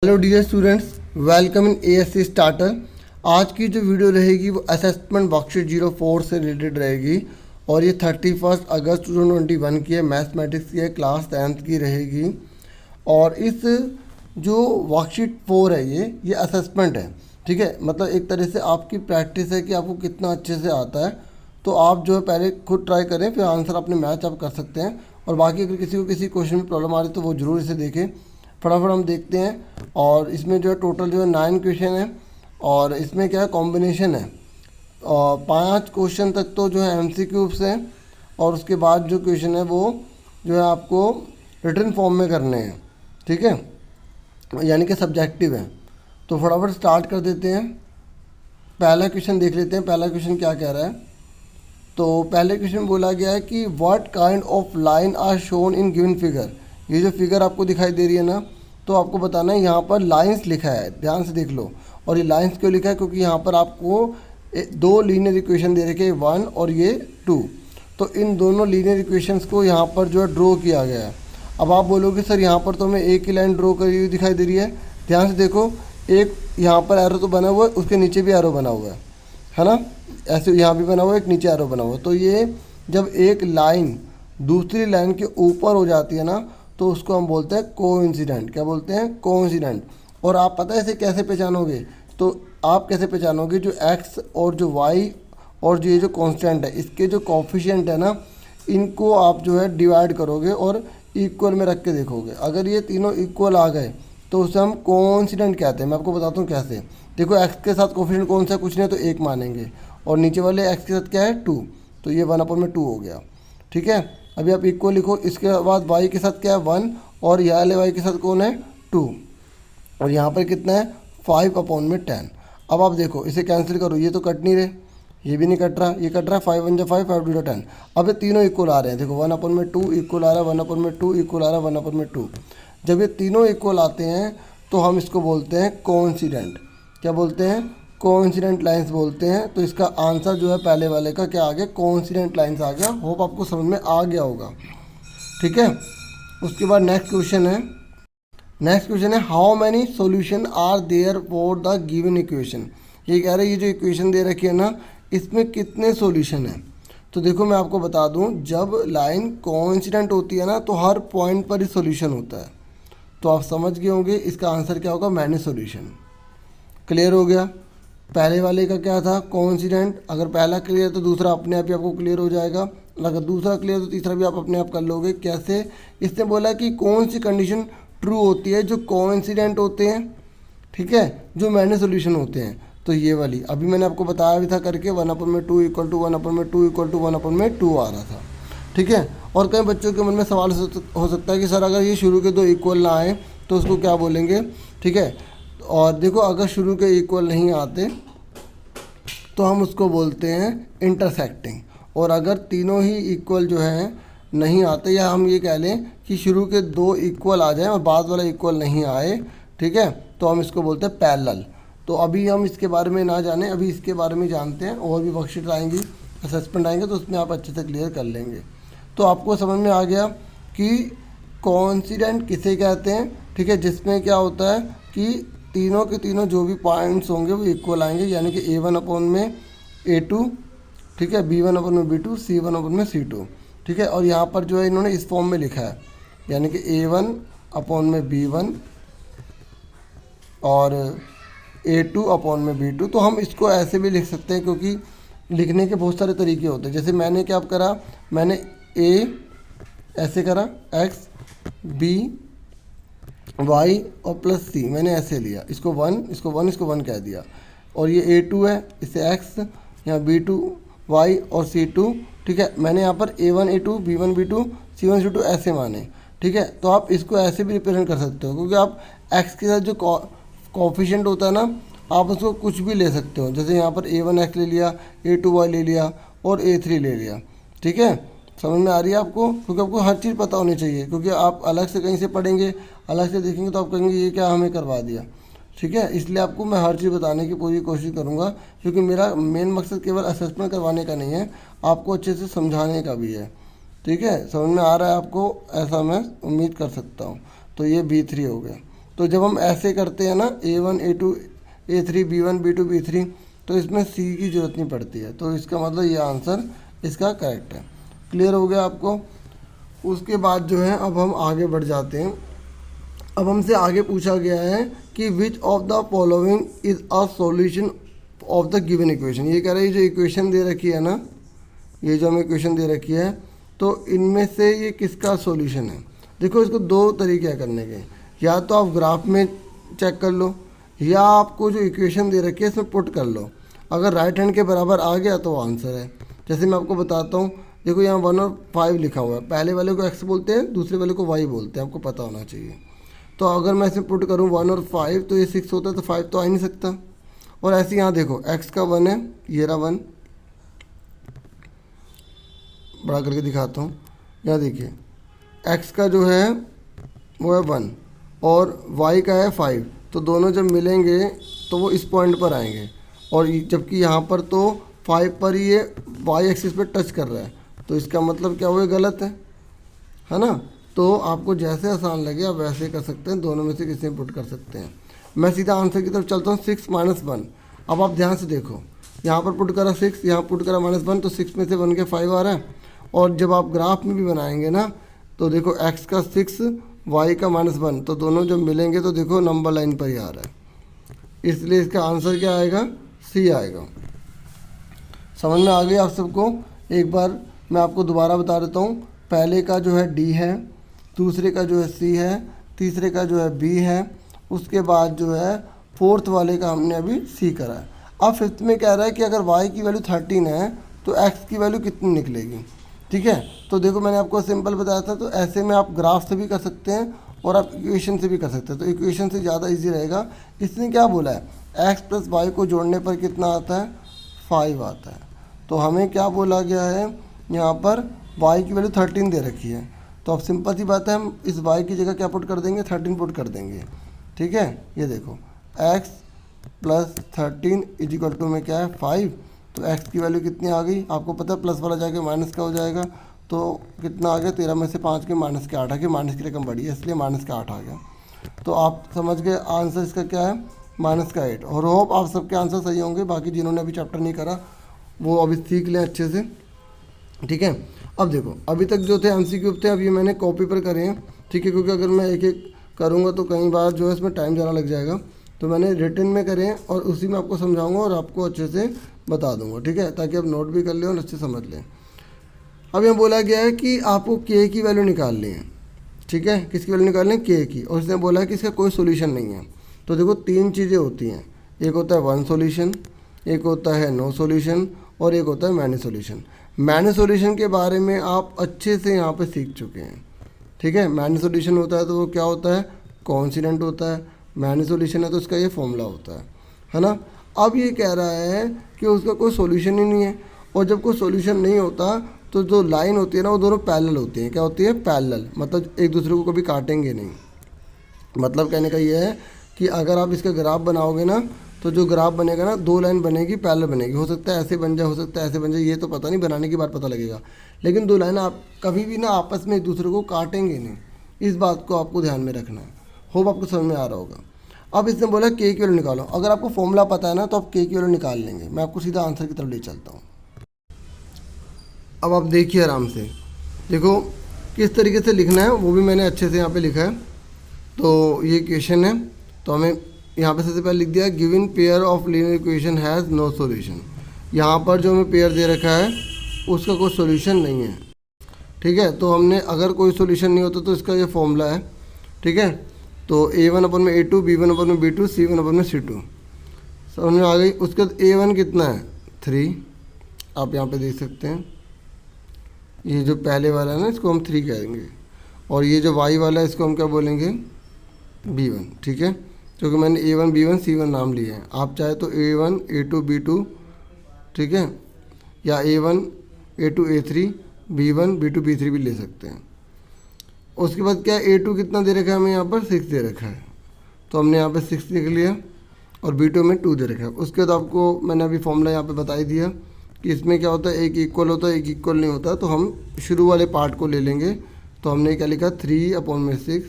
Hello dear students, welcome in ASC starter. आज की जो वीडियो रहेगी वो असेसमेंट वर्कशीट 04 से रिलेटेड रहेगी और ये 31 अगस्त 2021 की है, मैथमेटिक्स की है, क्लास 10th की रहेगी। और इस जो वर्कशीट 4 है ये असेसमेंट है, ठीक है। मतलब एक तरह से आपकी प्रैक्टिस है कि आपको कितना अच्छे से आता है। तो आप जो है पहले खुद ट्राई करें, फिर आंसर अपने मैच आप कर सकते हैं। और बाकी अगर किसी को किसी क्वेश्चन में प्रॉब्लम आ रही है तो वो ज़रूर इसे देखें। फटाफट हम देखते हैं। और इसमें जो है टोटल जो है 9 क्वेश्चन है और इसमें क्या है, कॉम्बिनेशन है। और 5 क्वेश्चन तक तो जो है एमसीक्यूज हैं और उसके बाद जो क्वेश्चन है वो जो है आपको रिटन फॉर्म में करने हैं, ठीक है, यानी कि सब्जेक्टिव है। तो फटाफट स्टार्ट कर देते हैं। पहला क्वेश्चन देख लेते हैं, पहला क्वेश्चन क्या कह रहा है। तो पहले क्वेश्चन बोला गया है कि what kind of line are shown in given figure. ये जो फिगर आपको दिखाई दे रही है ना, तो आपको बताना है यहाँ पर लाइंस लिखा है, ध्यान से देख लो। और ये लाइंस क्यों लिखा है, क्योंकि यहाँ पर आपको दो लीनियर इक्वेशन दे रखे हैं, 1 और ये 2। तो इन दोनों लीनियर इक्वेशंस को यहाँ पर जो है ड्रॉ किया गया है। अब आप बोलोगे सर यहाँ पर तो हमें एक ही लाइन ड्रॉ करी हुई दिखाई दे रही है। ध्यान से देखो, एक यहाँ पर एरो तो बना हुआ है, उसके नीचे भी एरो बना हुआ है ना। ऐसे यहाँ भी बना हुआ है, एक नीचे एरो बना हुआ है। तो ये जब एक लाइन दूसरी लाइन के ऊपर हो जाती है ना, तो उसको हम बोलते हैं कोइंसिडेंट। क्या बोलते हैं? कोइंसिडेंट। और आप पता है इसे कैसे पहचानोगे? तो आप कैसे पहचानोगे, जो एक्स और जो वाई और जो ये जो कांस्टेंट है, इसके जो कोफिशिएंट है ना, इनको आप जो है डिवाइड करोगे और इक्वल में रख के देखोगे। अगर ये तीनों इक्वल आ गए तो उसे हम कोइंसिडेंट कहते हैं। मैं आपको बताता हूँ कैसे। देखो, एक्स के साथ कोफिशिएंट कौन सा है? कुछ नहीं, तो एक मानेंगे। और नीचे वाले एक्स के साथ क्या है? 2। तो ये 1/2 हो गया, ठीक है। अभी आप इक्वल लिखो। इसके बाद वाई के साथ क्या है? 1। और यहाँ वाले वाई के साथ कौन है? 2। और यहाँ पर कितना है? 5/10। अब आप देखो, इसे कैंसिल करो। ये तो कट नहीं रहे, ये भी नहीं कट रहा, ये कट रहा है। 5 1 5, 5 2 10। अब ये तीनों इक्वल आ रहे हैं। देखो, 1/2 इक्वल आ रहा है, 1/2 इक्वल आ रहा है, 1/2। जब ये तीनों इक्वल आते हैं तो हम इसको बोलते हैं कोइंसिडेंट। क्या बोलते हैं? कोइंसिडेंट लाइंस बोलते हैं। तो इसका आंसर जो है पहले वाले का क्या आ गया? कोइंसिडेंट लाइंस आ गया। होप आपको समझ में आ गया होगा, ठीक है। उसके बाद नेक्स्ट क्वेश्चन है how many solution are there for the given equation. ये कह रहे हैं ये जो इक्वेशन दे रखी है ना, इसमें कितने सॉल्यूशन हैं। तो देखो, मैं आपको बता दूं, जब लाइन कोइंसिडेंट होती है ना, तो हर पॉइंट पर ही सॉल्यूशन होता है। तो आप समझ गए होंगे इसका आंसर क्या होगा? Many solution. क्लियर हो गया? पहले वाले का क्या था? कोइंसिडेंट। अगर पहला क्लियर है तो दूसरा अपने आप ही आपको क्लियर हो जाएगा। अगर दूसरा क्लियर तो तीसरा भी आप अपने आप कर लोगे। कैसे? इसने बोला कि कौन सी कंडीशन ट्रू होती है, जो कोइंसिडेंट होते हैं, ठीक है, जो मैंने सोल्यूशन होते हैं। तो ये वाली अभी मैंने आपको बताया भी था करके, 1/2 इक्वल टू 1/2 इक्वल टू 1/2 आ रहा था, ठीक है। और कई बच्चों के मन में सवाल हो सकता है कि सर अगर ये शुरू के दो इक्वल ना आए तो उसको क्या बोलेंगे, ठीक है। और देखो, अगर शुरू के इक्वल नहीं आते तो हम उसको बोलते हैं इंटरसेक्टिंग। और अगर तीनों ही इक्वल जो है नहीं आते, या हम ये कह लें कि शुरू के दो इक्वल आ जाएं और बाद वाला इक्वल नहीं आए, ठीक है, तो हम इसको बोलते हैं पैरेलल। तो अभी हम इसके बारे में ना जाने, अभी इसके बारे में जानते हैं। और भी वर्कशीट आएंगी, असेसमेंट आएंगे, तो उसमें आप अच्छे से क्लियर कर लेंगे। तो आपको समझ में आ गया कि कोइंसिडेंट किसे कहते हैं, ठीक है, जिसमें क्या होता है कि तीनों के तीनों जो भी पॉइंट्स होंगे वो इक्वल आएंगे, यानी कि A1/A2, ठीक है, B1/B2, C1/C2, ठीक है। और यहाँ पर जो है इन्होंने इस फॉर्म में लिखा है, यानी कि A1/B1 और A2/B2। तो हम इसको ऐसे भी लिख सकते हैं, क्योंकि लिखने के बहुत सारे तरीके होते हैं। जैसे मैंने क्या करा, मैंने A ऐसे करा, X B Y और प्लस C, मैंने ऐसे लिया। इसको 1, इसको 1, इसको 1 कह दिया। और ये A2 है, इसे X, यहाँ B2 Y और C2, ठीक है। मैंने यहाँ पर A1 A2 B1 B2 C1 C2 ऐसे माने, ठीक है। तो आप इसको ऐसे भी रिप्रेजेंट कर सकते हो, क्योंकि आप X के साथ जो कोफिशिएंट होता है ना, आप उसको कुछ भी ले सकते हो। जैसे यहाँ पर A1 X ले लिया, A2 Y ले लिया और A3 ले लिया, ठीक है। समझ में आ रही है आपको? क्योंकि आपको हर चीज़ पता होनी चाहिए, क्योंकि आप अलग से कहीं से पढ़ेंगे, अलग से देखेंगे, तो आप कहेंगे ये क्या हमें करवा दिया, ठीक है। इसलिए आपको मैं हर चीज़ बताने की पूरी कोशिश करूँगा, क्योंकि मेरा मेन मकसद केवल असेसमेंट करवाने का नहीं है, आपको अच्छे से समझाने का भी है, ठीक है। समझ में आ रहा है आपको? ऐसा मैं उम्मीद कर सकता हूँ। तो ये B3 हो गया। तो जब हम ऐसे करते हैं ना A1 A2 A3 B1 B2 B3, तो इसमें C की ज़रूरत नहीं पड़ती है। तो इसका मतलब ये आंसर इसका करेक्ट है। क्लियर हो गया आपको। उसके बाद जो है अब हम आगे बढ़ जाते हैं। अब हमसे आगे पूछा गया है कि which of the following is a solution of the given equation. ये कह रहा है जो इक्वेशन दे रखी है ना, ये जो हमें इक्वेशन दे रखी है, तो इनमें से ये किसका सॉल्यूशन है। देखो इसको दो तरीके हैं करने के, या तो आप ग्राफ में चेक कर लो, या आपको जो इक्वेशन दे रखी है इसमें पुट कर लो। अगर राइट हैंड के बराबर आ गया तो आंसर है। जैसे मैं आपको बताता हूँ, देखो यहाँ 1 और 5 लिखा हुआ है। पहले वाले को x बोलते हैं, दूसरे वाले को y बोलते हैं, आपको पता होना चाहिए। तो अगर मैं इसमें पुट करूँ 1 और 5 तो ये 6 होता है, तो 5 तो आ ही नहीं सकता। और ऐसे यहाँ देखो x का 1 है, ये रहा 1, बड़ा करके दिखाता हूँ। यहाँ देखिए x का जो है वो है 1 और y का है 5, तो दोनों जब मिलेंगे तो वो इस पॉइंट पर आएंगे। और जबकि यहाँ पर तो 5 पर ये y एक्सिस पर टच कर रहा है, तो इसका मतलब क्या हुआ, गलत है ना। तो आपको जैसे आसान लगे आप वैसे कर सकते हैं, दोनों में से किसी में पुट कर सकते हैं। मैं सीधा आंसर की तरफ चलता हूँ, 6 - 1। अब आप ध्यान से देखो, यहाँ पर पुट करा 6, यहाँ पुट करा -1, तो 6 में से 1 के 5 आ रहा है। और जब आप ग्राफ में भी बनाएंगे ना, तो देखो x का 6 y का -1, तो दोनों जब मिलेंगे तो देखो नंबर लाइन पर ही आ रहा है, इसलिए इसका आंसर क्या आएगा, C आएगा। समझ में आ गया आप सबको। एक बार मैं आपको दोबारा बता देता हूँ। पहले का जो है D है, दूसरे का जो है C है, तीसरे का जो है B है, उसके बाद जो है फोर्थ वाले का हमने अभी C करा है। अब फिफ्थ में कह रहा है कि अगर y की वैल्यू 13 है तो x की वैल्यू कितनी निकलेगी। ठीक है, तो देखो मैंने आपको सिंपल बताया था, तो ऐसे में आप ग्राफ से भी कर सकते हैं और आप इक्वेशन से भी कर सकते हैं। तो इक्वेशन से ज़्यादा इजी रहेगा। इसने क्या बोला है, x + y को जोड़ने पर कितना आता है, 5 आता है। तो हमें क्या बोला गया है, यहाँ पर y की वैल्यू 13 दे रखी है, तो अब सिंपल सी बात है, हम इस y की जगह क्या पुट कर देंगे, 13 पुट कर देंगे। ठीक है, ये देखो x + 13 = में क्या है, 5। तो x की वैल्यू कितनी आ गई, आपको पता है प्लस वाला जाके माइनस का हो जाएगा, तो कितना आ गया, 13 में से 5 के माइनस के 8 आ गया। माइनस की रकम बढ़ी है इसलिए माइनस का 8 आ गया। तो आप समझ गए आंसर इसका क्या है, -8। और होप आप सबके आंसर सही होंगे। बाकी जिन्होंने अभी चैप्टर नहीं करा वो अभी सीख लें अच्छे से। ठीक है, अब देखो अभी तक जो थे MCQ थे, अब ये मैंने कॉपी पर करे हैं। ठीक है, क्योंकि अगर मैं एक एक करूँगा तो कई बार जो है इसमें टाइम ज़्यादा लग जाएगा, तो मैंने रिटन में करे हैं और उसी में आपको समझाऊंगा और आपको अच्छे से बता दूंगा। ठीक है, ताकि आप नोट भी कर लें और अच्छे समझ लें। अब यहाँ बोला गया है कि आपको k की वैल्यू निकालनी है। ठीक है, किसकी वैल्यू निकालनी है, k की। और इसने बोला है कि इसका कोई सोल्यूशन नहीं है। तो देखो 3 चीज़ें होती हैं, एक होता है 1 सोल्यूशन, एक होता है नो सोल्यूशन, और एक होता है मैनी सोल्यूशन। मैनी सोल्यूशन के बारे में आप अच्छे से यहाँ पे सीख चुके हैं। ठीक है, मैनी सोल्यूशन होता है तो वो क्या होता है, कॉन्स्टेंट होता है। मैनी सोल्यूशन है तो उसका ये फॉर्मूला होता है ना। अब ये कह रहा है कि उसका कोई सोल्यूशन ही नहीं है, और जब कोई सोल्यूशन नहीं होता तो जो लाइन होती है ना वो दोनों पैरेलल होती हैं। क्या होती है, पैरेलल, मतलब एक दूसरे को कभी काटेंगे नहीं। मतलब कहने का ये है कि अगर आप इसका ग्राफ बनाओगे ना, तो जो ग्राफ बनेगा ना, 2 लाइन बनेगी, पैरेलल बनेगी। हो सकता है ऐसे बन जाए, हो सकता है ऐसे बन जाए, ये तो पता नहीं, बनाने के बाद पता लगेगा। लेकिन 2 लाइन आप कभी भी ना आपस में एक दूसरे को काटेंगे नहीं। इस बात को आपको ध्यान में रखना है। होप आपको समझ में आ रहा होगा। अब इसने बोला k की वैल्यू निकालो। अगर आपको फॉर्मूला पता है ना तो आप k की वैल्यू निकाल लेंगे। मैं आपको सीधा आंसर की तरफ ले चलता हूँ। अब आप देखिए आराम से, देखो किस तरीके से लिखना है वो भी मैंने अच्छे से यहाँ पे लिखा है। तो ये क्वेश्चन है, तो हमें यहाँ पे सबसे पहले लिख दिया, given pair of linear equation has no solution. यहाँ पर जो हमें पेयर दे रखा है उसका कोई सॉल्यूशन नहीं है। ठीक है, तो हमने अगर कोई सॉल्यूशन नहीं होता तो इसका ये फॉर्मूला है। ठीक है, तो A1/A2, B1/B2, C1/C2 समझ में आ गई। उसके बाद A1 कितना है, 3, आप यहाँ पे देख सकते हैं। ये जो पहले वाला है ना इसको हम 3 कहेंगे, और ये जो y वाला है इसको हम क्या बोलेंगे, B1। ठीक है, क्योंकि मैंने A1 B1 C1 नाम लिए हैं। आप चाहे तो A1 A2 B2, ठीक है, या A1 A2 A3 B1 B2 B3 भी ले सकते हैं। उसके बाद क्या A2 कितना दे रखा है हमें, यहाँ पर 6 दे रखा है, तो हमने यहाँ पे 6 लिख लिया, और B2 में 2 दे रखा है। उसके बाद आपको मैंने अभी फॉर्मूला यहाँ पे बता ही दिया कि इसमें क्या होता है, एक इक्वल होता है, एक इक्वल नहीं होता। तो हम शुरू वाले पार्ट को ले लेंगे। तो हमने क्या लिखा, 3/6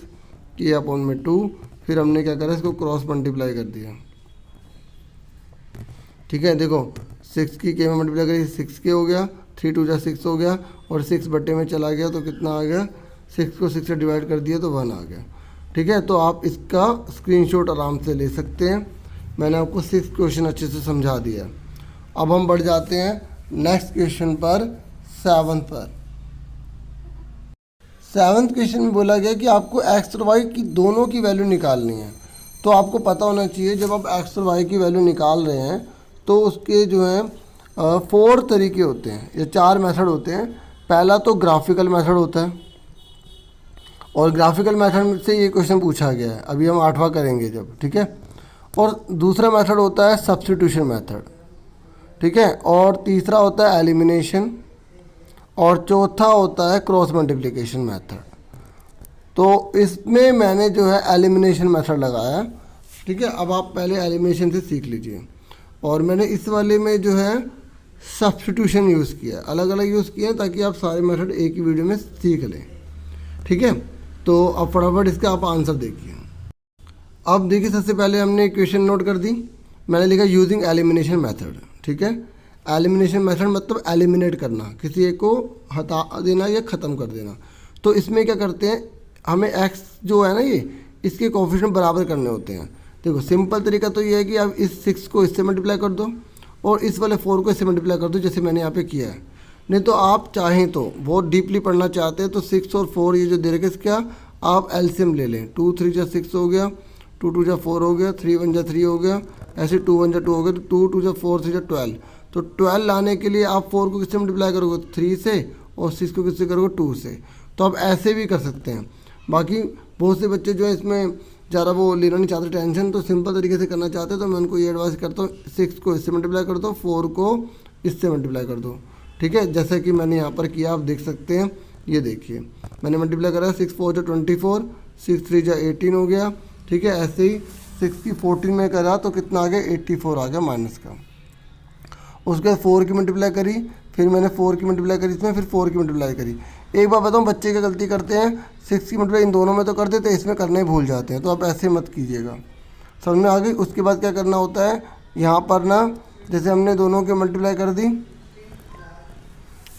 K/2, फिर हमने क्या करा, इसको क्रॉस मल्टीप्लाई कर दिया। ठीक है, देखो 6 की के में मल्टीप्लाई करी 6k हो गया, 3 2 6 हो गया, और 6 बटे में चला गया तो कितना आ गया, 6 को 6 से डिवाइड कर दिया तो 1 आ गया। ठीक है, तो आप इसका स्क्रीनशॉट आराम से ले सकते हैं। मैंने आपको 6 क्वेश्चन अच्छे से समझा दिया। अब हम बढ़ जाते हैं नेक्स्ट क्वेश्चन पर, 7th पर। 7th क्वेश्चन में बोला गया कि आपको एक्स और वाई की दोनों की वैल्यू निकालनी है। तो आपको पता होना चाहिए जब आप एक्स और वाई की वैल्यू निकाल रहे हैं तो उसके जो हैं 4 तरीके होते हैं या 4 मेथड होते हैं। पहला तो ग्राफिकल मेथड होता है, और ग्राफिकल मेथड से ये क्वेश्चन पूछा गया है, अभी हम 8वां करेंगे जब। ठीक है, और दूसरा मेथड होता है सब्स्टिट्यूशन मेथड। ठीक है, और तीसरा होता है एलिमिनेशन, और चौथा होता है क्रॉस मल्टीप्लिकेशन मेथड। तो इसमें मैंने जो है एलिमिनेशन मेथड लगाया। ठीक है, अब आप पहले एलिमिनेशन से सीख लीजिए, और मैंने इस वाले में जो है सब्स्टिट्यूशन यूज़ किया, अलग अलग यूज़ किए ताकि आप सारे मेथड एक ही वीडियो में सीख लें। ठीक है, तो अब फटाफट इसका आप आंसर देखिए। अब देखिए, सबसे पहले हमने क्वेश्चन नोट कर दी, मैंने लिखा यूजिंग एलिमिनेशन मेथड। ठीक है, एलिमिनेशन मेथड मतलब एलिमिनेट करना, किसी एक को हटा देना या ख़त्म कर देना। तो इसमें क्या करते हैं, हमें एक्स जो है ना, ये इसके कोएफिशिएंट बराबर करने होते हैं। देखो सिंपल तरीका तो ये है कि आप इस 6 को इससे मल्टीप्लाई कर दो और इस वाले 4 को इससे मल्टीप्लाई कर दो, जैसे मैंने यहाँ पे किया है। नहीं तो आप चाहें तो बहुत डीपली पढ़ना चाहते हैं तो 6 और 4 ये जो दे रखे इसका आप एलसीएम ले लें। 2 3 जा 6 हो गया, 2 2 जा 4 हो गया, 3 1 जा 3 हो गया, ऐसे 2 1 जा 2 हो गया, तो 2 2 जा 4 3 जा 12। तो 12 लाने के लिए आप 4 को किससे मल्टीप्लाई करोगे, 3 से, और 6 को किससे करोगे, 2 से। तो आप ऐसे भी कर सकते हैं। बाकी बहुत से बच्चे जो है इसमें ज़्यादा वो लेना नहीं चाहते टेंशन, तो सिंपल तरीके से करना चाहते हैं, तो मैं उनको ये एडवाइस करता हूँ 6 को इससे मल्टीप्लाई कर दो, 4 को इससे मल्टीप्लाई कर दो। ठीक है, जैसे कि मैंने यहाँ पर किया, आप देख सकते हैं। ये देखिए मैंने मल्टीप्लाई करा, 6 4 जा 24, 6 3 जा 18 हो गया। ठीक है, ऐसे ही 6 की 14 में करा तो कितना आ गया, 84 आ गया माइनस का। उसके बाद 4 की मल्टीप्लाई करी, फिर मैंने 4 की मल्टीप्लाई करी इसमें, फिर 4 की मल्टीप्लाई करी। एक बार बताऊँ, बच्चे क्या गलती करते हैं, 6 की मल्टीप्लाई इन दोनों में तो कर देते हैं, इसमें करने ही भूल जाते हैं। तो आप ऐसे मत कीजिएगा, समझ में आ गई। उसके बाद क्या करना होता है, यहाँ पर ना जैसे हमने दोनों के मल्टीप्लाई कर दी,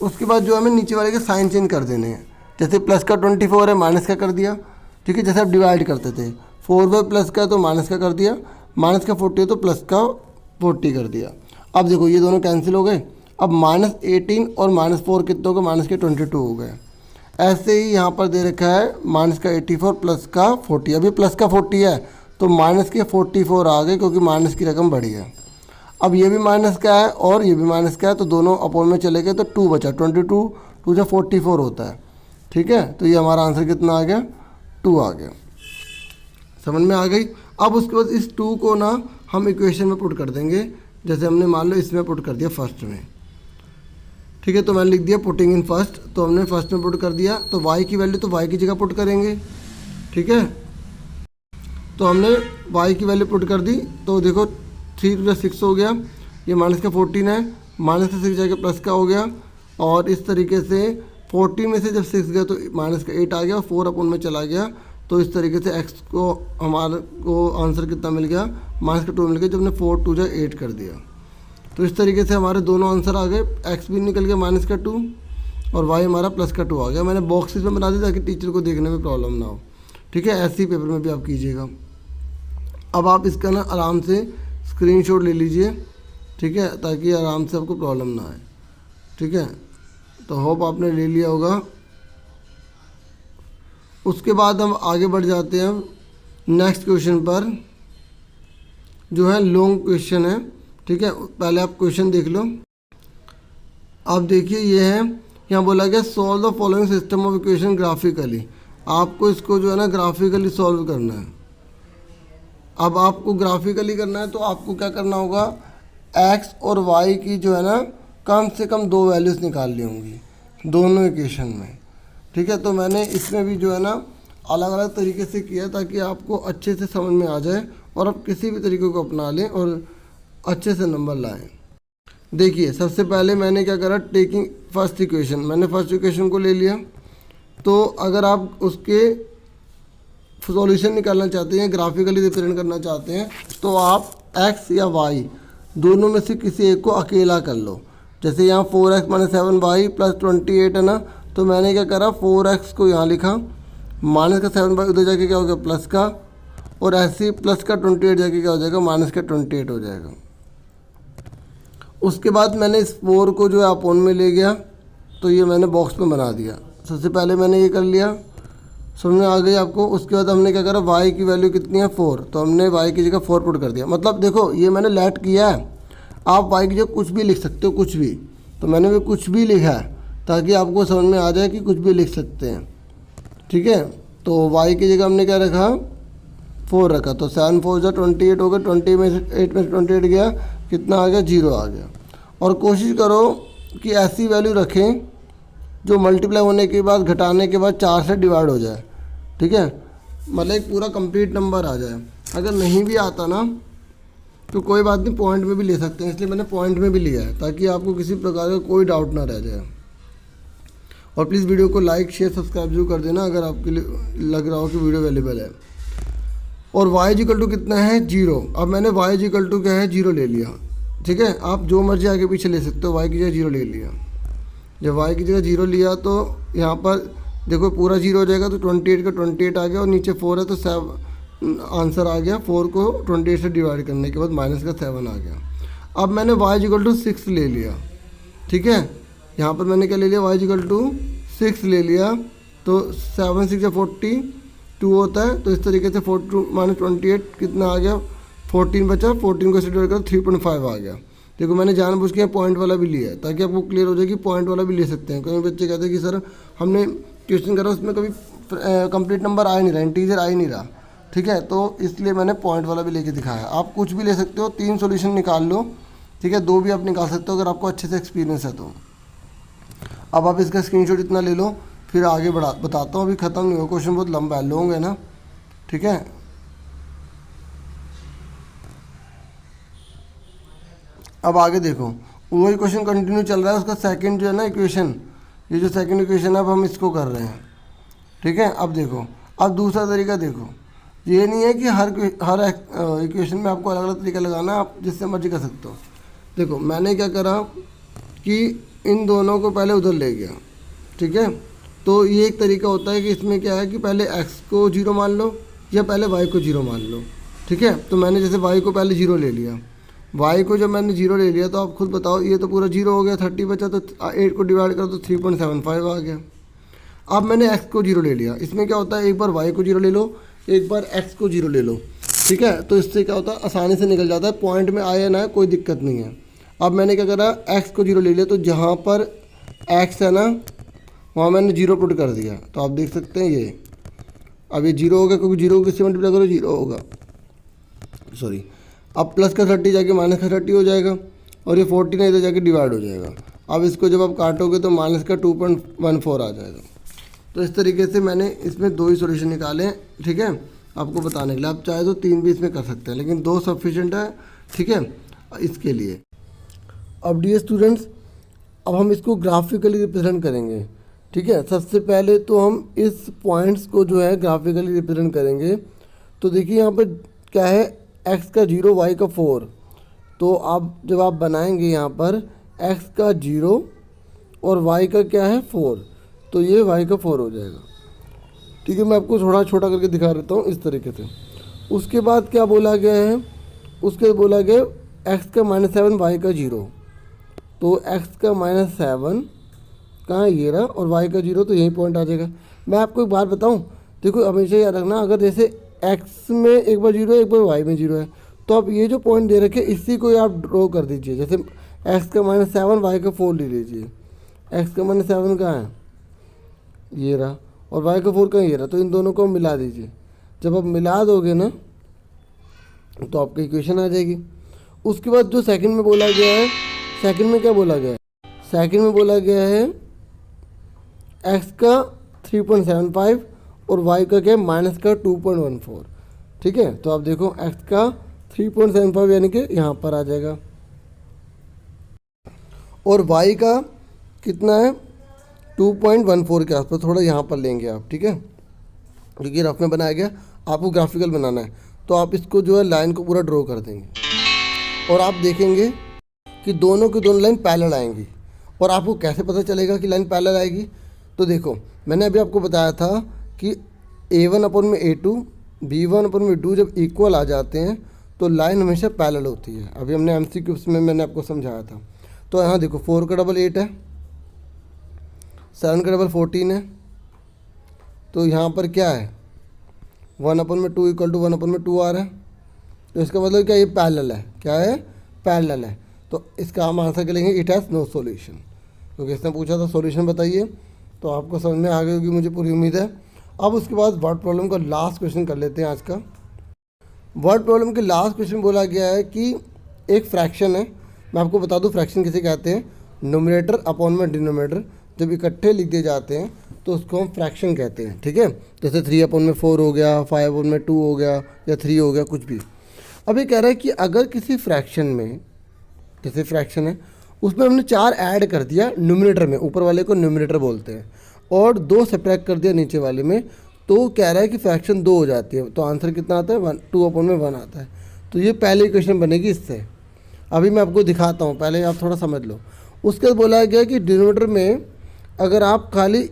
उसके बाद जो हमें नीचे वाले के साइन चेंज कर देने हैं। जैसे प्लस का 24 है, माइनस का कर दिया। ठीक है, जैसे आप डिवाइड करते थे, 4 बाई प्लस का तो माइनस का कर दिया, माइनस का 40 है तो प्लस का 40 कर दिया। अब देखो ये दोनों कैंसिल हो गए। अब -18 और -4 कितने हो गए, माइनस के 22 हो गए। ऐसे ही यहाँ पर दे रखा है माइनस का 84 प्लस का 40। अभी प्लस का 40 है तो माइनस के 44 आ गए, क्योंकि माइनस की रकम बढ़ी है। अब ये भी माइनस का है और ये भी माइनस का है, तो दोनों अपोन में चले गए तो 2 बचा। 22 2 जा 44 होता है। ठीक है, तो ये हमारा आंसर कितना आ गया, 2 आ गया। समझ में आ गई। अब उसके बाद इस 2 को ना हम इक्वेशन में पुट कर देंगे। जैसे हमने मान लो इसमें पुट कर दिया फर्स्ट में। ठीक है, तो मैंने लिख दिया पुटिंग इन फर्स्ट, तो हमने फर्स्ट में पुट कर दिया। तो y की वैल्यू तो y की जगह पुट करेंगे। ठीक है, तो हमने y की वैल्यू पुट कर दी। तो देखो 3 2 6 हो गया, ये माइनस का 14 है, माइनस का 6 जाके प्लस का हो गया। और इस तरीके से 14 में से जब 6 गया तो माइनस का 8 आ गया, 4 अपोन में चला गया। तो इस तरीके से x को हमारे को आंसर कितना मिल गया, माइनस का 2 मिल गया, जब हमने 4 2 जा 8 कर दिया। तो इस तरीके से हमारे दोनों आंसर आ गए। x भी निकल गया माइनस का 2 और y हमारा प्लस का 2 आ गया। मैंने बॉक्सेस में बना दिया ताकि टीचर को देखने में प्रॉब्लम ना हो। ठीक है, ऐसे ही पेपर में भी आप कीजिएगा। अब आप इसका ना आराम से स्क्रीनशॉट ले लीजिए। ठीक है, ताकि आराम से आपको प्रॉब्लम ना आए। ठीक है, तो होप आपने ले लिया होगा। उसके बाद हम आगे बढ़ जाते हैं नेक्स्ट क्वेश्चन पर, जो है लॉन्ग क्वेश्चन है। ठीक है, पहले आप क्वेश्चन देख लो। अब देखिए ये है, यहाँ बोला गया solve the following system of equation graphically. आपको इसको जो है ना ग्राफिकली सॉल्व करना है। अब आपको ग्राफिकली करना है तो आपको क्या करना होगा, x और y की जो है ना कम से कम 2 वैल्यूज़ निकालनी होंगी दोनों इक्वेशन में। ठीक है, तो मैंने इसमें भी जो है ना अलग अलग तरीके से किया ताकि आपको अच्छे से समझ में आ जाए और आप किसी भी तरीके को अपना लें और अच्छे से नंबर लाएं। देखिए सबसे पहले मैंने क्या करा, टेकिंग फर्स्ट इक्वेशन, मैंने फर्स्ट इक्वेशन को ले लिया। तो अगर आप उसके सॉल्यूशन निकालना चाहते हैं, ग्राफिकली रिप्रेजेंट करना चाहते हैं, तो आप x या y दोनों में से किसी एक को अकेला कर लो। जैसे यहाँ 4x माइनस 7y प्लस 28 है ना, तो मैंने क्या करा 4x को यहाँ लिखा, माइनस का 7y उधर जाके क्या हो गया प्लस का, और ऐसे ही प्लस का 28 जाके क्या हो जाएगा माइनस का 28 हो जाएगा। उसके बाद मैंने इस 4 को जो है अपोन में ले गया, तो ये मैंने बॉक्स में बना दिया। सबसे पहले मैंने ये कर लिया, समझ में आ गई आपको। उसके बाद हमने क्या करा, y की वैल्यू कितनी है 4, तो हमने y की जगह 4 पुट कर दिया। मतलब देखो ये मैंने लेट किया है, आप y की जगह कुछ भी लिख सकते हो, कुछ भी, तो मैंने भी कुछ भी लिखा है ताकि आपको समझ में आ जाए कि कुछ भी लिख सकते हैं, ठीक है। तो y की जगह हमने क्या रखा 4 रखा, तो 7 4 जो 28 हो गया, 20 में से 8 में से 28 गया, कितना आ गया 0 आ गया। और कोशिश करो कि ऐसी वैल्यू रखें जो मल्टीप्लाई होने के बाद घटाने के बाद 4 से डिवाइड हो जाए, ठीक है, मतलब एक पूरा कंप्लीट नंबर आ जाए। अगर नहीं भी आता ना तो कोई बात नहीं, पॉइंट में भी ले सकते हैं, इसलिए मैंने पॉइंट में भी लिया है ताकि आपको किसी प्रकार का कोई डाउट ना रह जाए। और प्लीज़ वीडियो को लाइक शेयर सब्सक्राइब जरूर कर देना अगर आपके लिए लग रहा हो कि वीडियो अवेलेबल है। और y इक्वल टू कितना है 0। अब मैंने y इक्वल टू क्या है 0 ले लिया, ठीक है। आप जो मर्जी आगे पीछे ले सकते हो, y की जगह 0 ले लिया। जब y की जगह 0 लिया तो यहाँ पर देखो पूरा 0 हो जाएगा, तो 28 का 28 आ गया, और नीचे 4 है तो 7 आंसर आ गया। 4 को 28 से डिवाइड करने के बाद माइनस का 7 आ गया। अब मैंने y इक्वल टू 6 ले लिया, ठीक है। यहाँ पर मैंने क्या ले लिया, y इक्वल टू 6 ले लिया, तो 7 6 42 होता है। तो इस तरीके से 42 माइनस 28 कितना आ गया 14 बचा, 14 को से डिवाइड कर 3.5 आ गया। देखो मैंने जानबूझ के पॉइंट वाला भी लिया है ताकि आपको क्लियर हो जाए कि पॉइंट वाला भी ले सकते हैं। कई बच्चे कहते हैं कि सर हमने क्वेश्चन करा उसमें कभी कंप्लीट नंबर आ ही नहीं रहा, इंटीजर आ ही नहीं रहा, ठीक है, तो इसलिए मैंने पॉइंट वाला भी लेके दिखाया। आप कुछ भी ले सकते हो, 3 सॉल्यूशन निकाल लो, ठीक है, 2 भी आप निकाल सकते हो अगर आपको अच्छे से एक्सपीरियंस है तो। अब आप इसका स्क्रीनशॉट इतना ले लो, फिर आगे बताता हूँ। अभी ख़त्म नहीं हुआ, क्वेश्चन बहुत लंबा है, लॉन्ग है ना, ठीक है। अब आगे देखो, वही क्वेश्चन कंटिन्यू चल रहा है, उसका सेकंड जो है ना इक्वेशन, ये जो सेकंड इक्वेशन है अब हम इसको कर रहे हैं, ठीक है। अब देखो, अब दूसरा तरीका देखो, ये नहीं है कि हर इक्वेशन में आपको अलग अलग तरीका लगाना है, आप जिससे मर्जी कर सकते हो। देखो मैंने क्या करा कि इन दोनों को पहले उधर ले गया, ठीक है। तो ये एक तरीका होता है कि इसमें क्या है कि पहले x को 0 मान लो या पहले y को 0 मान लो, ठीक है। तो मैंने जैसे y को पहले 0 ले लिया, y को जब मैंने 0 ले लिया तो आप खुद बताओ, ये तो पूरा 0 हो गया, 30 बचा, तो 8 को डिवाइड करो तो 3.75 आ गया। अब मैंने x को 0 ले लिया, इसमें क्या होता है एक बार y को 0 ले लो, एक बार x को 0 ले लो, ठीक है। तो इससे क्या होता है आसानी से निकल जाता है, पॉइंट में आया ना कोई दिक्कत नहीं है। अब मैंने क्या करा x को 0 ले लिया, तो जहाँ पर x है ना वहाँ मैंने 0 पुट कर दिया, तो आप देख सकते हैं ये अब ये 0 हो गया, क्योंकि 0 को किससे मल्टीप्लाई करो 0 होगा, सॉरी। अब प्लस का 30 जाके माइनस का 30 हो जाएगा, और ये 14 इधर जाके डिवाइड हो जाएगा। अब इसको जब आप काटोगे तो माइनस का 2.14 आ जाएगा। तो इस तरीके से मैंने इसमें 2 ही सॉल्यूशन निकाले हैं, ठीक है, आपको बताने के लिए। आप चाहे तो 3 भी इसमें कर सकते हैं, लेकिन 2 सफिशिएंट है, ठीक है, इसके लिए। अब डियर स्टूडेंट्स, अब हम इसको ग्राफिकली रिप्रेजेंट करेंगे, ठीक है। सबसे पहले तो हम इस पॉइंट्स को जो है ग्राफिकली रिप्रेजेंट करेंगे। तो देखिए यहाँ पर क्या है, x का 0 y का 4, तो आप जब आप बनाएंगे यहाँ पर x का 0 और y का क्या है 4, तो ये y का 4 हो जाएगा, ठीक है। मैं आपको थोड़ा छोटा करके दिखा देता हूँ इस तरीके से। उसके बाद क्या बोला गया है, उसके बोला गया x का -7 y का 0, तो x का -7 कहाँ है ये रहा, और y का 0, तो यही पॉइंट आ जाएगा। मैं आपको एक बात बताऊँ, देखो हमेशा याद रखना, अगर जैसे x में एक बार 0 है एक बार y में 0 है, तो आप ये जो पॉइंट दे रखे इसी को आप ड्रॉ कर दीजिए। जैसे x का -7 y का 4 ले लीजिए, x का -7 कहाँ है ये रहा, और y का 4 कहाँ ये रहा, तो इन दोनों को मिला दीजिए। जब आप मिला दोगे ना तो आपकी इक्वेशन आ जाएगी। उसके बाद जो सेकंड में बोला गया है, सेकंड में क्या बोला गया है, सेकंड में बोला गया है x का 3.75 और y का क्या माइनस का 2.14, ठीक है। तो आप देखो x का 3.75 यानी कि यहाँ पर आ जाएगा, और y का कितना है 2.14 के आसपास, थोड़ा यहाँ पर लेंगे आप, ठीक है, क्योंकि रफ में बनाया गया। आपको ग्राफिकल बनाना है, तो आप इसको जो है लाइन को पूरा ड्रॉ कर देंगे और आप देखेंगे कि दोनों की दोनों लाइन पैरेलल आएंगी। और आपको कैसे पता चलेगा कि लाइन पैरेलल आएगी? तो देखो, मैंने अभी आपको बताया था कि A1/A2 B1/B2 जब इक्वल आ जाते हैं तो लाइन हमेशा पैरेलल होती है। अभी हमने MCQs में मैंने आपको समझाया था। तो यहाँ देखो 4 का डबल 8 है, 7 का डबल 14 है, तो यहाँ पर क्या है 1/2 इक्वल टू 1/2 आ रहा है। तो इसका मतलब क्या, ये पैरेलल है। क्या है? पैरेलल है। तो इसका हम आंसर करेंगे इट हैज़ नो सॉल्यूशन, क्योंकि इसने पूछा था सॉल्यूशन बताइए। तो आपको समझ में आ गई होगी, मुझे पूरी उम्मीद है। अब उसके बाद वर्ड प्रॉब्लम का लास्ट क्वेश्चन कर लेते हैं आज का। वर्ड प्रॉब्लम के लास्ट क्वेश्चन बोला गया है कि एक फ्रैक्शन है, मैं आपको बता दूं फ्रैक्शन किसे कहते हैं। न्यूमरेटर अपॉन में डिनोमिनेटर जब इकट्ठे लिख दिए जाते हैं तो उसको हम फ्रैक्शन कहते हैं। ठीक है, जैसे 3/4 हो गया, 5/2 हो गया, या 3 हो गया, कुछ भी। अब ये कह रहा है कि अगर किसी फ्रैक्शन में, जैसे फ्रैक्शन है उसमें हमने 4 ऐड कर दिया न्यूमरेटर में, ऊपर वाले को न्यूमरेटर बोलते हैं, और 2 सब्ट्रैक्ट कर दिया नीचे वाले में, तो कह रहा है कि फ्रैक्शन 2 हो जाती है। तो आंसर कितना आता है? 2/1 आता है। तो ये पहली इक्वेशन बनेगी इससे। अभी मैं आपको दिखाता हूँ, पहले आप थोड़ा समझ लो। उसके बाद बोला गया कि डिनोमिनेटर में अगर आप खाली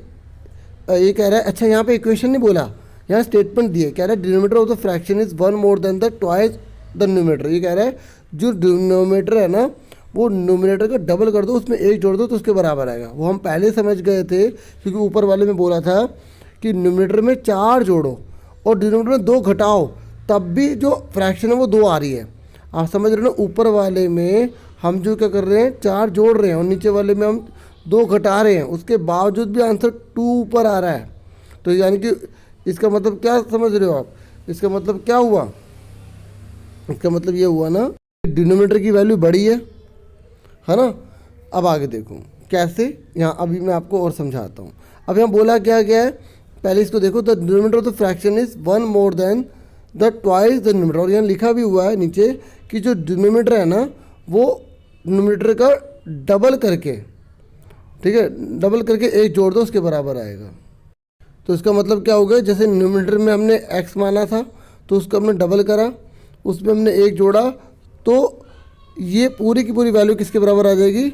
ये कह रहा है, अच्छा यहाँ पे इक्वेशन नहीं बोला, यहाँ स्टेटमेंट दिए, कह रहा है denominator of the fraction is 1 more than the twice the numerator. ये कह रहा है जो डिनोमिनेटर है ना, वो न्यूमरेटर का डबल कर दो, उसमें 1 जोड़ दो तो उसके बराबर आएगा। वो हम पहले समझ गए थे, क्योंकि ऊपर वाले में बोला था कि न्यूमरेटर में 4 जोड़ो और डिनोमिनेटर में 2 घटाओ, तब भी जो फ्रैक्शन है वो 2 आ रही है। आप समझ रहे हो ना, ऊपर वाले में हम जो क्या कर रहे हैं 4 जोड़ रहे हैं और नीचे वाले में हम 2 घटा रहे हैं, उसके बावजूद भी आंसर 2 ऊपर आ रहा है। तो यानी कि इसका मतलब क्या समझ रहे हो आप? इसका मतलब क्या हुआ? इसका मतलब ये हुआ ना, डिनोमिनेटर की वैल्यू बड़ी है ना। अब आगे देखो कैसे, यहाँ अभी मैं आपको और समझाता हूँ। अब यहाँ बोला क्या गया है, पहले इसको देखो, the denominator of the fraction is 1 more than the twice the numerator. और यहाँ लिखा भी हुआ है नीचे कि जो डिनोमिनेटर है ना, वो न्यूमरेटर का डबल करके, ठीक है, डबल करके 1 जोड़ दो, उसके बराबर आएगा। तो इसका मतलब क्या हो गया, जैसे न्यूमरेटर में हमने x माना था तो उसको हमने डबल करा, उसमें हमने 1 जोड़ा, तो ये पूरी की पूरी वैल्यू किसके बराबर आ जाएगी?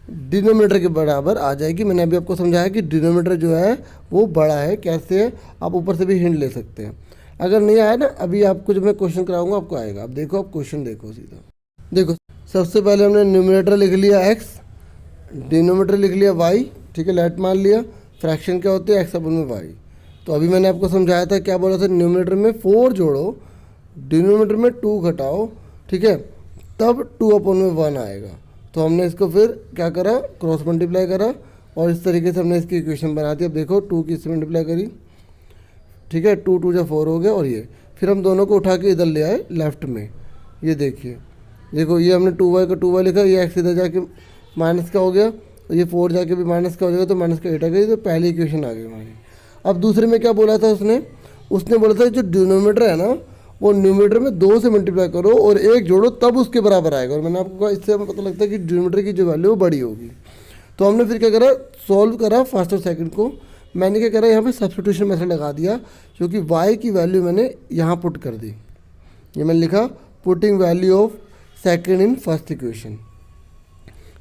डिनोमिनेटर के बराबर आ जाएगी। मैंने अभी आपको समझाया कि डिनोमिनेटर जो है वो बड़ा है। कैसे है, आप ऊपर से भी हिंट ले सकते हैं। अगर नहीं आया ना, अभी आपको जब मैं क्वेश्चन कराऊंगा आपको आएगा। अब देखो, आप क्वेश्चन देखो सीधा। देखो, सबसे पहले हमने न्यूमरेटर लिख लिया x, डिनोमिनेटर लिख लिया y, ठीक है, लेट मान लिया। फ्रैक्शन क्या होती है? x/y। तो अभी मैंने आपको समझाया था, क्या बोला था, न्यूमरेटर में 4 जोड़ो, डिनोमिनेटर में 2 घटाओ, ठीक है, तब 2/1 आएगा। तो हमने इसको फिर क्या करा, क्रॉस मल्टीप्लाई करा और इस तरीके से हमने इसकी इक्वेशन बना दी। अब देखो 2 की इससे मल्टीप्लाई करी, ठीक है, 2 2 4 हो गया। और ये फिर हम दोनों को उठा के इधर ले आए लेफ्ट में। ये देखिए, देखो ये हमने 2y का 2y लिखा, ये x इधर जाके माइनस का हो गया, और ये 4 जाके भी माइनस का हो जाएगा, तो माइनस का 8 आ गई। तो पहली इक्वेशन आ गई हमारी। अब दूसरे में क्या बोला था उसने बोला था जो डिनोमिनेटर है ना, वो न्यूमरेटर में 2 से मल्टीप्लाई करो और 1 जोड़ो, तब उसके बराबर आएगा। और मैंने आपको कहा, इससे हमें पता लगता है कि डिनोमिनेटर की जो वैल्यू वो बड़ी होगी। तो हमने फिर क्या करा, सॉल्व करा फर्स्ट और सेकंड को। मैंने क्या करा, यहाँ पे सब्स्टिट्यूशन मेथड लगा दिया, क्योंकि y की वैल्यू मैंने यहाँ पुट कर दी। ये मैंने लिखा putting value of second in first equation,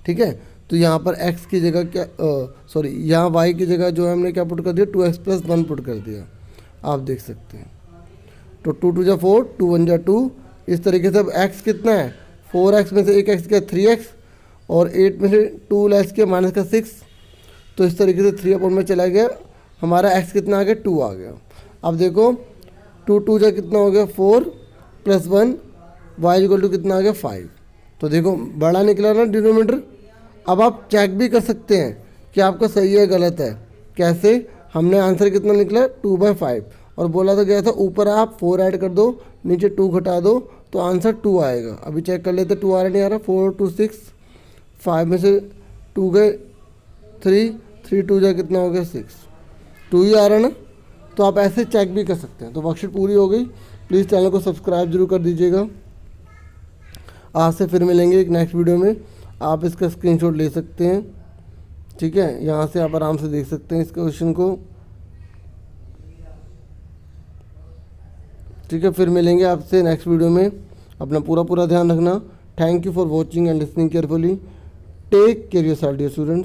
ठीक है। तो यहाँ पर x की जगह क्या, सॉरी, यहाँ y की जगह जो है हमने क्या पुट कर दिया, 2x + 1 पुट कर दिया। आप देख सकते हैं। तो 2 2 जा 4, 2 1 जा 2, इस तरीके से। अब x कितना है, 4x में से 1x गया 3x, और 8 में से 2 लेस किया माइनस का 6, तो इस तरीके से 3/1 में चला गया। हमारा x कितना आ गया, 2 आ गया। अब देखो 2 2 जा कितना हो गया, 4 + 1, y = कितना आ गया, 5। तो देखो बड़ा निकला ना डिनोमिनेटर। अब आप चेक भी कर सकते हैं कि आपका सही है गलत है। कैसे, हमने आंसर कितना निकला, 2/5, और बोला तो गया था ऊपर आप 4 ऐड कर दो, नीचे 2 घटा दो, तो आंसर 2 आएगा। अभी चेक कर लेते, 2 आ रहा नहीं आ रहा, 4 2 6, 5 में से 2 गए 3, 3 2 जा कितना हो गया, 6, 2 ही आ रहा ना। तो आप ऐसे चेक भी कर सकते हैं। तो वर्कशीट पूरी हो गई। प्लीज़ चैनल को सब्सक्राइब जरूर कर दीजिएगा। आज से फिर मिलेंगे एक नेक्स्ट वीडियो में। आप इसका स्क्रीनशॉट ले सकते हैं, ठीक है, यहाँ से आप आराम से देख सकते हैं इस क्वेश्चन को। ठीक है, फिर मिलेंगे आपसे नेक्स्ट वीडियो में। अपना पूरा ध्यान रखना। Thank you for watching and listening carefully. Take care yourself dear students.